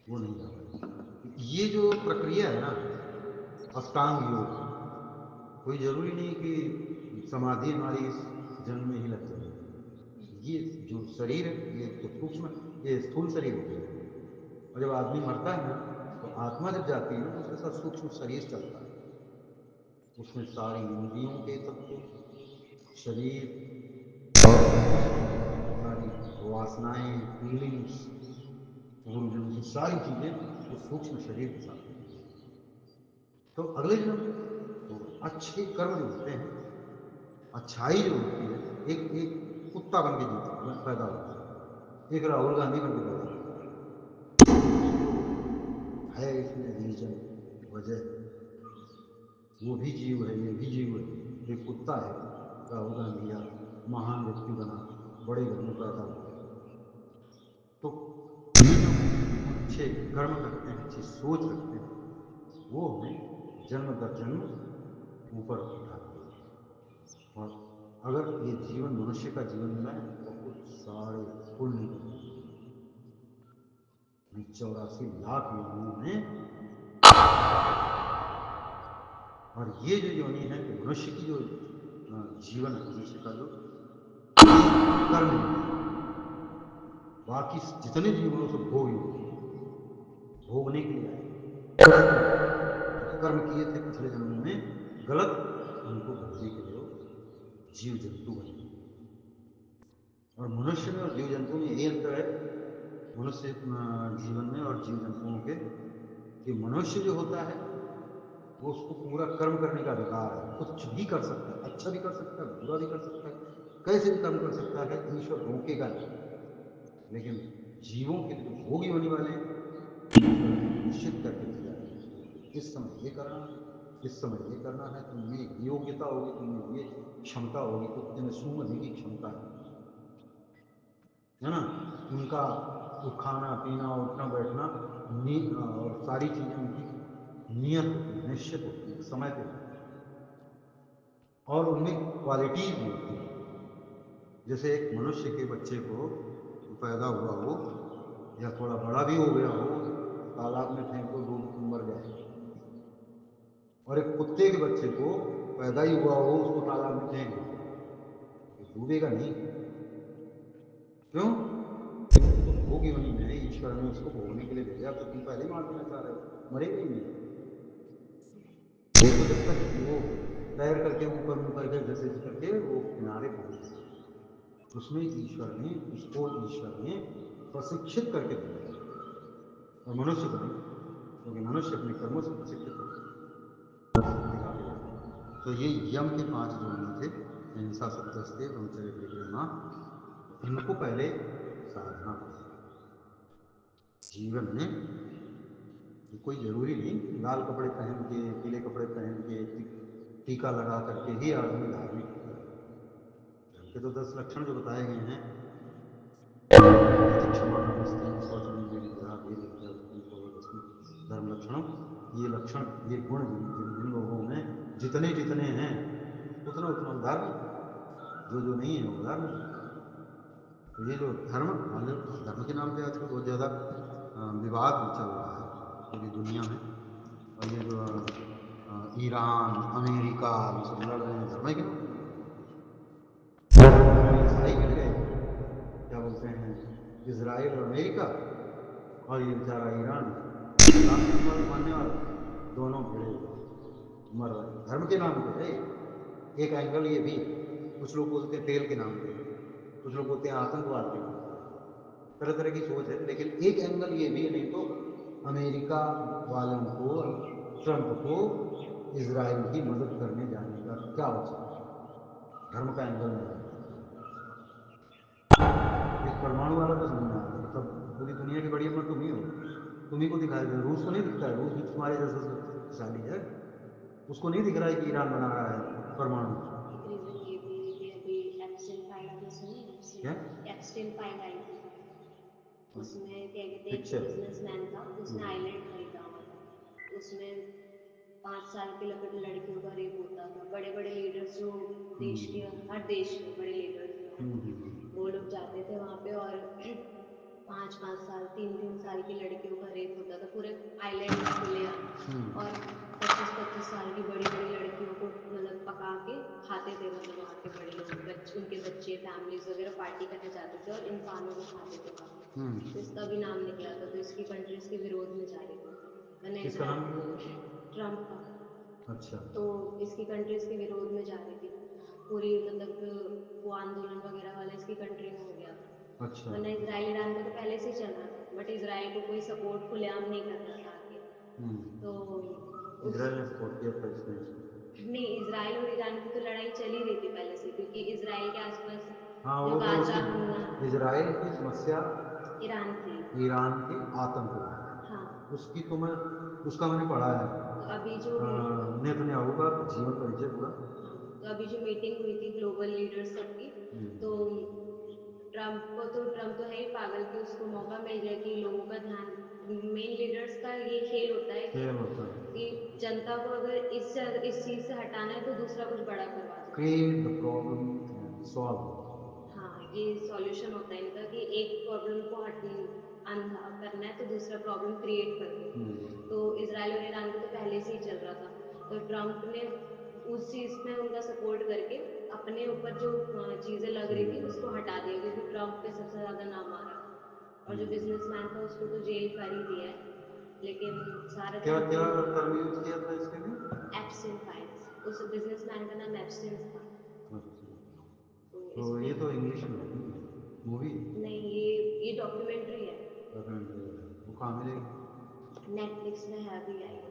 वो नहीं जा पाएगा। तो ये जो प्रक्रिया है ना, अष्टांग योग, कोई जरूरी नहीं कि समाधि हमारी इस जन्म में ही लग जाएगी। ये जो शरीर है ये तो सूक्ष्म, ये स्थूल शरीर हो गया, और जब आदमी मरता है ना, तो आत्मा जब जाती है ना, तो उसके साथ सूक्ष्म शरीर चलता है, उसमें सारी इंद्रियों के तत्व, शरीर, और उसकी सारी वासनाएं, फीलिंग्स, पूर्व जन्म की सारी चीजें वो सूक्ष्म शरीर के साथ होती हैं। तो अगले जन्म में वो अच्छे कर्म जो होते हैं, अच्छाई जो होती है, एक एक कुत्ता बन के पैदा होता है, एक राहुल गांधी बन के पैदा होता है, कुछ तो है इसमें रीजन, वजह, वो भी जीव है, ये भी जीव है, तो एक कुत्ता है, राहुल गांधी या महान व्यक्ति बना, बड़े घर में पैदा हुआ। तो ये जो हम अच्छे कर्म करते हैं, अच्छी सोच रखते हैं, वो हमें जन्म दर जन्म ऊपर उठाती है। और अगर ये जीवन मनुष्य का जीवन मिला है, बहुत सारे पुण्य करने चाहिए, 84 लाख योनियों में और ये जो योनि है कि मनुष्य की जो जीवन है, मनुष्य का जो ये कर्म योनि है। बाकी जितने जीव हैं वो सब भोग योनि है, भोगने के लिए आए हैं। कर्म जो कर्म किए थे पिछले जन्मों में गलत, उनको भोगने के लिए वो जीव जंतु बने। और मनुष्य में और जीव जंतु में यही अंतर है, मनुष्य जीवन में और जीव जंतुओं के, कि मनुष्य जो होता है वो उसको पूरा कर्म करने का अधिकार है, कुछ भी कर सकता है, अच्छा भी कर सकता है, बुरा भी कर सकता है, कैसे भी कर्म कर सकता है, ईश्वर रोकेगा नहीं। लेकिन जीवों के लिए जो भोगी होने वाले हैं, ईश्वर ने निश्चित करके दिया है कि तुमको इस समय ये करना है, इस समय ये करना है, तुम में ये योग्यता होगी, तुम में ये क्षमता होगी, तो तुम्हें सूंघने की क्षमता है ना। उनका खाना पीना उठना बैठना और सारी चीजें उनकी नियत होती है, निश्चित होती है, समय पे होती है। और उनमें क्वालिटीज भी होती हैं। जैसे एक मनुष्य के बच्चे को पैदा हुआ हो या थोड़ा बड़ा भी हो गया हो, तालाब में फेंक दो, डूब के मर जाएगा। और एक कुत्ते के बच्चे को पैदा ही हुआ हो, उसको तालाब में फेंक दो तो डूबेगा नहीं। क्यों? क्योंकि वो भोग योनि में है, ईश्वर ने उसको भोगने के लिए भेजा, तो तुम पहले ही मार देना चाह रहे हो, मरेगा ही नहीं। वो तो जब तक वो तैर करके ऊपर मुंह करके जैसे करके वो किनारे पहुंच जाएगा, उसमें ईश्वर ने उसको ईश्वर ने प्रशिक्षित करके भेजा है। और मनुष्य को नहीं, क्योंकि मनुष्य अपने कर्मों से प्रशिक्षित होता है, दिखाते जाते हैं। तो ये यम के 5 जो नियम थे, अहिंसा सत्यस्ते ब्रह्मचर्य परिक्रमणा, तो इनको पहले साधना पड़ेगी जीवन में। ये कोई जरूरी नहीं कि लाल कपड़े पहन के, पीले कपड़े पहन के, टीका लगा करके ही आदमी धार्मिक होता है। धर्म के तो 10 लक्षण जो बताए गए हैं, तितिक्षमा दानस्तेय शौचम निर्जरा धीर विद्या उत्तम पौरुषम धर्म लक्षणम, ये लक्षण, ये गुण जिन जिन जिन लोगों में जितने जितने हैं, उतना उतना वो धार्मिक है, जो नहीं है वो धार्मिक नहीं। तो ये जो धर्म मान लो, धर्म के नाम पे आजकल बहुत ज़्यादा विवाद भी चल रहा है पूरी दुनिया में। और ये जो ईरान अमेरिका ये सब लड़ रहे हैं, धर्म के नाम पे लड़ रहे हैं। दोनों ईसाई मिल गए, क्या बोलते हैं, इसराइल और अमेरिका, और ये बेचारा ईरान इस्लाम का मानने वाला, दोनों भिड़े हुए हैं, मर रहे हैं धर्म के नाम पे है। एक एंगल ये भी है, कुछ लोग बोलते हैं तेल के नाम पे है, कुछ लोग बोलते हैं आतंकवाद के नाम पे है, तरह तरह की सोच है। लेकिन एक एंगल ये भी है, नहीं तो अमेरिका वालों को, ट्रंप को इसराइल की मदद करने जाने का क्या औचित्य है? धर्म का एंगल नहीं है वहां पे। एक परमाणु वाला तो समझ में आ रहा है कि सब पूरी दुनिया की बड़ी अम्मा तुम ही हो, तुम ही को दिखाई दे, रूस को नहीं दिखता है, रूस भी तुम्हारे जैसा शक्तिशाली है, उसको नहीं दिख रहा है कि ईरान बना रहा है परमाणु। एक रीजन ये भी है कि अभी एप्स्टीन फाइल आपने सुनी है? क्या? एप्स्टीन फाइल आई थी, उसमें क्या कहते हैं, एक पिक्चर। बिजनेसमैन था, उसने हम्म। आइलैंड खरीदा हुआ था। उसमें 5 साल की लड़कियों का रेप होता था। बड़े बड़े लीडर्स जो देश हम्म। के, हर देश के बड़े लीडर्स जो हैं, हम्म। वो लोग जाते थे वहां पे, और 5-5 साल, 3-3 साल की लड़कियों का रेप होता था पूरे आइलैंड में खुलेआम। हम्म। और 25-25 साल की बड़ी बड़ी लड़कियों को मतलब पका के खाते थे, मतलब वहाँ के बड़े लोग, बच्चे, उनके बच्चे, फैमिलीज वगैरह पार्टी करने जाते थे और इंसानों को खाते थे वहाँ पे। हम्म। तो इसका भी नाम निकला था, तो इसकी कंट्री इसके विरोध में जा रही थी, वरना किसका इसराइल, नाम निकला था? ट्रम्प का। अच्छा। तो इसकी कंट्री इसके विरोध में जा रही थी पूरी, मतलब वो आंदोलन वगैरह वाला इसकी कंट्री में हो गया था। अच्छा। वरना इसराइल ईरान का तो पहले से ही चल रहा था, बट इसराइल को कोई सपोर्ट खुलेआम नहीं कर रहा था आके। हम्म। तो उस, इसराइल ने सपोर्ट किया था इसमें इसको। नहीं, इसराइल और ईरान की तो लड़ाई चल ही रही थी पहले से, क्योंकि इसराइल के आसपास हाँ जो वो तो गाजा उसकी, हमला, इसराइल की समस्या ईरान थी। ईरान के आतंकवाद, हाँ, उसकी तो मैं, उसका मैंने पढ़ा है, तो अभी जो नेतन्याहू का जीवन परिचय पूरा। हाँ, तो अभी जो मीटिंग हुई थी ग्लोबल लीडर्स सबकी, हम्म। तो ट्रम्प तो है ही पागल, कि उसको मौका मिल गया कि लोगों का ध्यान, मेन लीडर्स का ये खेल होता है खेल होता है, कि जनता को अगर इस चीज से हटाना है तो दूसरा कुछ बड़ा करवा दो। Create the problem and solve the problem. हाँ, ये सॉल्यूशन होता है इनका, कि एक प्रॉब्लम को हट करना है तो दूसरा प्रॉब्लम क्रिएट कर दो। हम्म। तो इसराइल और ईरान का तो पहले से ही चल रहा था। तो ट्रम्प ने उस चीज में उनका सपोर्ट करके अपने ऊपर जो चीजें लग रही थी उसको हटा दिया, क्योंकि ट्रम्प पे सबसे ज्यादा नाम आ रहा था। और जो बिजनेसमैन था उसको तो जेल कर ही दिया है, लेकिन सारा क्या ट्रम्प क्या ने टर्म यूज किया था इसके लिए? एप्स्टीन फाइल्स, उस बिजनेसमैन का नाम एप्स्टीन था। अच्छा, तो तो इस पे ये तो इंग्लिश में है नहीं है, मूवी है? नहीं, ये डॉक्यूमेंट्री है। डॉक्यूमेंट्री है, वो कहाँ मिलेगी? नेटफ्लिक्स पे है, अभी आई है।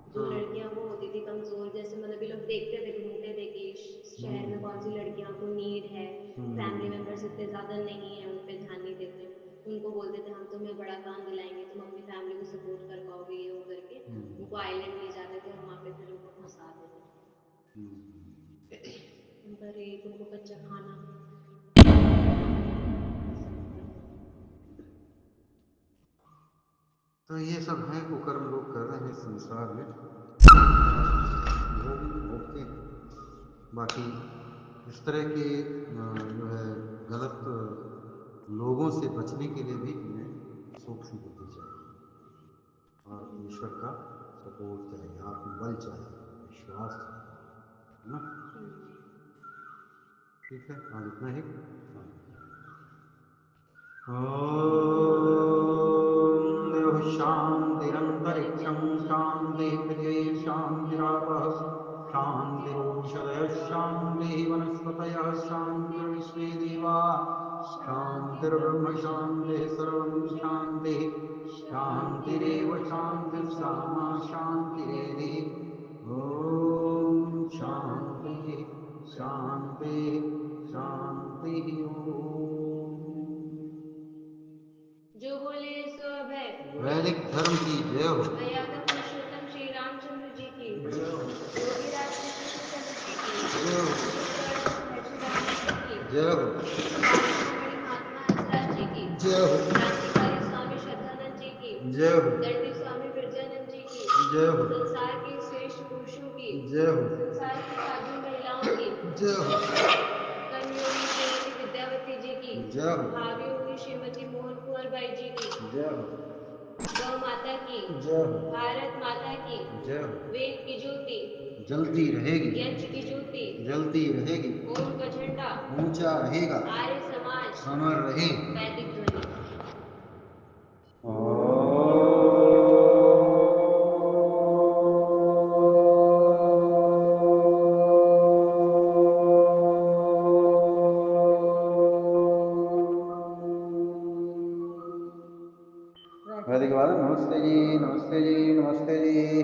जो तो लड़कियां वो होती थी कमजोर, जैसे मतलब ये लोग देखते थे, ढूंढते थे कि शहर में हम्म कौन सी लड़कियों को नीड है, फैमिली हम्म मेंबर्स इतने ज्यादा नहीं है, उन पे ध्यान नहीं देते, उनको बोलते थे हम तुम्हें बड़ा काम दिलाएंगे, तुम अपनी फैमिली को सपोर्ट कर पाओगे, ये वो करके हम्म उनको आइलैंड ले जाते थे और वहां पे फिर उनको फंसा देते थे। हम्म। उनका रेप, उनको कच्चा खाना, ये सब करते थे। तो ये सब हैं कुकर्म लोग कर रहे हैं इस संसार में, और भोगते हैं। बाकी इस तरह के जो है गलत लोगों से बचने के लिए भी हमें सूक्ष्म बुद्धि चाहिए, और ईश्वर का सपोर्ट चाहिए, आत्मबल चाहिए, विश्वास चाहिए, है ना? हम्म। ठीक है, आज इतना ही। हाँ। ॐ द्यौः शान्तिरन्तरिक्षं शान्तिः पृथिवी शान्तिरापः शान्तिरोषधयः शान्तिः वनस्पतयः शान्तिर्विश्वे देवा शान्तिर्ब्रह्म शान्तिः सर्वं शान्तिः शान्तिरेव शान्तिः सामा शान्तिरेधि। ॐ शान्तिः शान्तिः शान्तिः। ओम। जो बोले सो अभय। वैदिक धर्म की जय हो। मर्यादा पुरुषोत्तम श्री रामचंद्र जी की। जय हो। योगीराज श्री कृष्ण चंद्र जी की। जय हो। श्री प्रवर्तक महर्षि दत्तात्रेय की। जय हो। स्वामी शिरोमणि महात्मा हंसराज जी की। जय हो। क्रांतिकारी स्वामी श्रद्धानंद जी की। जय हो। दंडी स्वामी विरजानंद जी की। जय हो। संसार के श्रेष्ठ पुरुषों की। जय हो। संसार की साध्वी महिलाओं की। जय हो। कर्मयोगी श्रीमती विद्यावती जी की। जय हो। भाव योगी श्रीमती मोहन कुंवर बाई जी की। जय हो। गौ माता की। जय हो। भारत माता की। जय हो। वेद की ज्योति। जलती रहेगी। यज्ञ की ज्योति। जलती रहेगी। ओम का झंडा। ऊंचा रहेगा। आर्य समाज। अमर रहे। वैदिक ध्वनि। वैदिक वादन। नमस्ते जी, नमस्ते जी, नमस्ते जी।